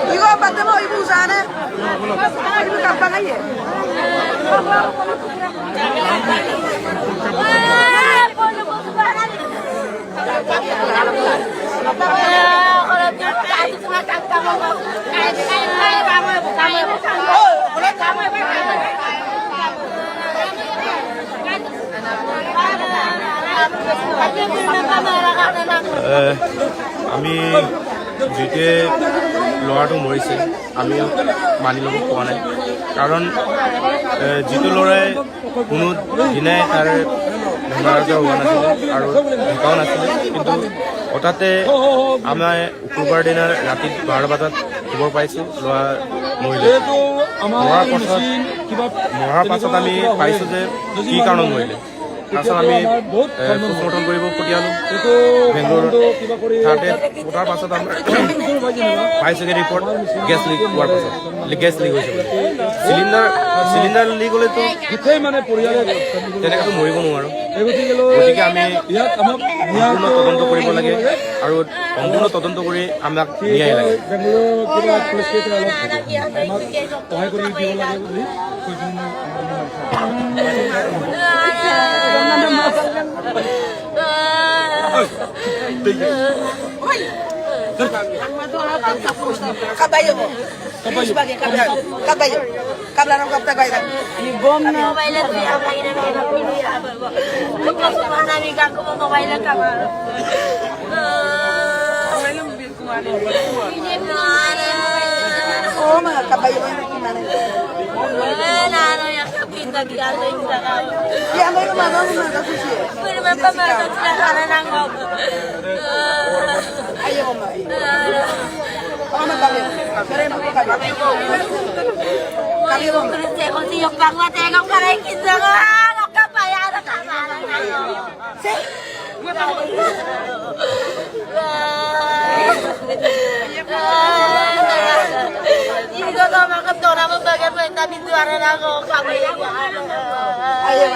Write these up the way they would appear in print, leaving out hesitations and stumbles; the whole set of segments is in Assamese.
Ibu apa mau ibu sana? Ibu kapan aja? আমি যেতে ল'ৰাটো মৰিছে আমি মানি ল'ব পৰা নাই কাৰণ যিটো ল'ৰাই কোনো দিনাই তাৰ বেমাৰ আজাৰ হোৱা নাছিলে আৰু ঢুকাও নাছিলে কিন্তু হঠাতে আমাৰ শুক্ৰবাৰ দিনাৰ ৰাতি 12 বজাত খবৰ পাইছোঁ ল'ৰা মৰিলে মৰাৰ পাছত আমি পাইছোঁ যে কি কাৰণত মৰিলে তাৰপিছত আমি পোষ্টমৰ্টম কৰিব পঠিয়ালোঁ বেংগলোৰত তাতে পঠাৰ পাছত আমাৰ পাইছোঁগৈ ৰিপৰ্ট গেছ লিক হোৱাৰ পাছত গেছ লিক হৈছে চিলিণ্ডাৰ লিক হ'লেতো তেনেকৈতো মৰিব নোৱাৰোঁ গতিকে আমি সম্পূৰ্ণ তদন্ত কৰিব লাগে আৰু সম্পূৰ্ণ তদন্ত কৰি আমাক ন্যায় লাগে Kabayo mo. Sebagai kabayo. Kabla ng kapta kayo. Ibom na. Mobile at niya kayo na pinili apa ba. Kapag namin kako mo mobile ka ba. Oh mga kabayo mo yung kinanay. Wala ano yung kapita kiyalo yung sakaw. Kaya mo yung mga susi. Pero may pamagat sila sana ng ako. Ayaw mo. Ano kami? Pero ano kami? Kami mo. Kasi kung siyong pangwategong karay kita ka, nakapayaran ka marang ako. Hindi ko na makaptora mo bagay mo yung nabinduaran ako. Ayaw mo. Ayaw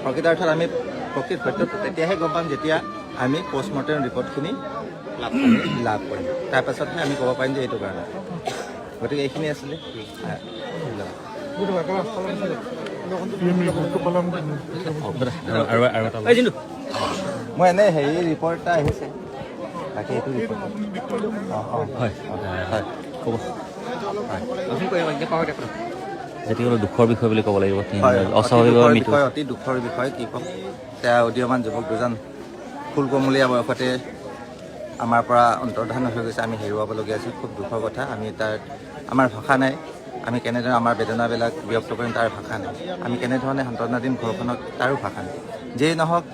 প্ৰকৃতাৰ্থত আমি প্ৰকৃত সত্যত তেতিয়াহে গম পাম যেতিয়া আমি পষ্টমৰ্টেম ৰিপৰ্টখিনি লাভ কৰিম তাৰপাছতহে আমি ক'ব পাৰিম যে এইটো কাৰণে গতিকে এইখিনি আছিলে মই এনে হেৰি ৰিপৰ্ট এটা আহিছে তাকে এইটো ৰিপৰ্ট হয় হয় ক'ব যেটি কোনো দুখৰ বিষয় বুলি ক'ব লাগিব অস্বাভাৱিক মৃত্যু অতি দুখৰ বিষয় কি ক'ম এতিয়া উদীয়মান যুৱক দুজন ফুলকমলীয়া বয়সতে আমাৰ পৰা অন্তৰ্ধান হৈ গৈছে আমি হেৰুৱাবলগীয়া হৈছে খুব দুখৰ কথা আমি তাৰ আমাৰ ভাষা নাই আমি কেনেদৰে আমাৰ বেদনাবিলাক ব্যক্ত কৰিম তাৰ ভাষা নাই আমি কেনেধৰণে সান্তনা দিম ঘৰখনক তাৰো ভাষা নাই যিয়েই নহওক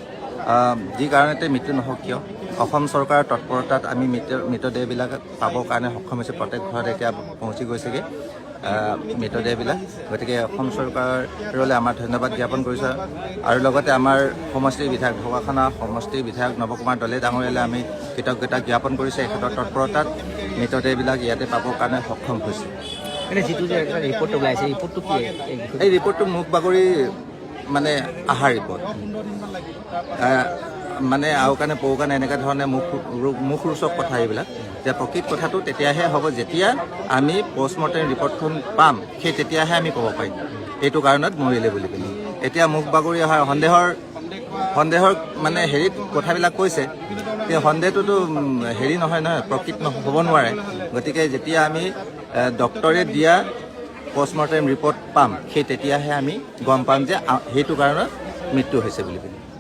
যি কাৰণতে মৃত্যু নহওক কিয় অসম চৰকাৰৰ তৎপৰতাত আমি মৃতদেহবিলাক পাবৰ কাৰণে সক্ষম হৈছোঁ প্ৰত্যেক ঘৰত এতিয়া পहुঁচি গৈছেগৈ মৃতদেহবিলাক গতিকে অসম চৰকাৰলৈ আমাৰ ধন্যবাদ জ্ঞাপন কৰিছোঁ আৰু লগতে আমাৰ সমষ্টিৰ বিধায়ক ঢকুৱাখানা সমষ্টিৰ বিধায়ক নৱকুমাৰ দলে ডাঙৰীয়ালৈ আমি কৃতজ্ঞতা জ্ঞাপন কৰিছোঁ এই ক্ষেত্ৰত তৎপৰতাত মৃতদেহবিলাক ইয়াতে পাবৰ কাৰণে সক্ষম হৈছে যিটো যে ৰিপৰ্ট ওলাইছে ৰিপৰ্টটো কি এই ৰিপৰ্টটো মুখ বাগৰি মানে আহাৰ ৰিপৰ্ট মানে আওকাণে পৌকাণে এনেকুৱা ধৰণে মুখৰোচক কথা এইবিলাক যে প্ৰকৃত কথাটো তেতিয়াহে হ'ব যেতিয়া আমি পষ্টমৰ্টেম ৰিপৰ্টখন পাম সেই তেতিয়াহে আমি ক'ব পাৰিম এইটো কাৰণত মৰিলে বুলি পিনি এতিয়া মুখ বাগৰি অহা সন্দেহৰ মানে হেৰিত কথাবিলাক কৈছে কিন্তু সন্দেহটোতো হেৰি নহয় প্ৰকৃত হ'ব নোৱাৰে গতিকে যেতিয়া আমি ডক্টৰে দিয়া পষ্টমৰ্টেম ৰিপৰ্ট পাম সেই তেতিয়াহে আমি গম পাম যে সেইটো কাৰণত মৃত্যু হৈছে বুলি পিনে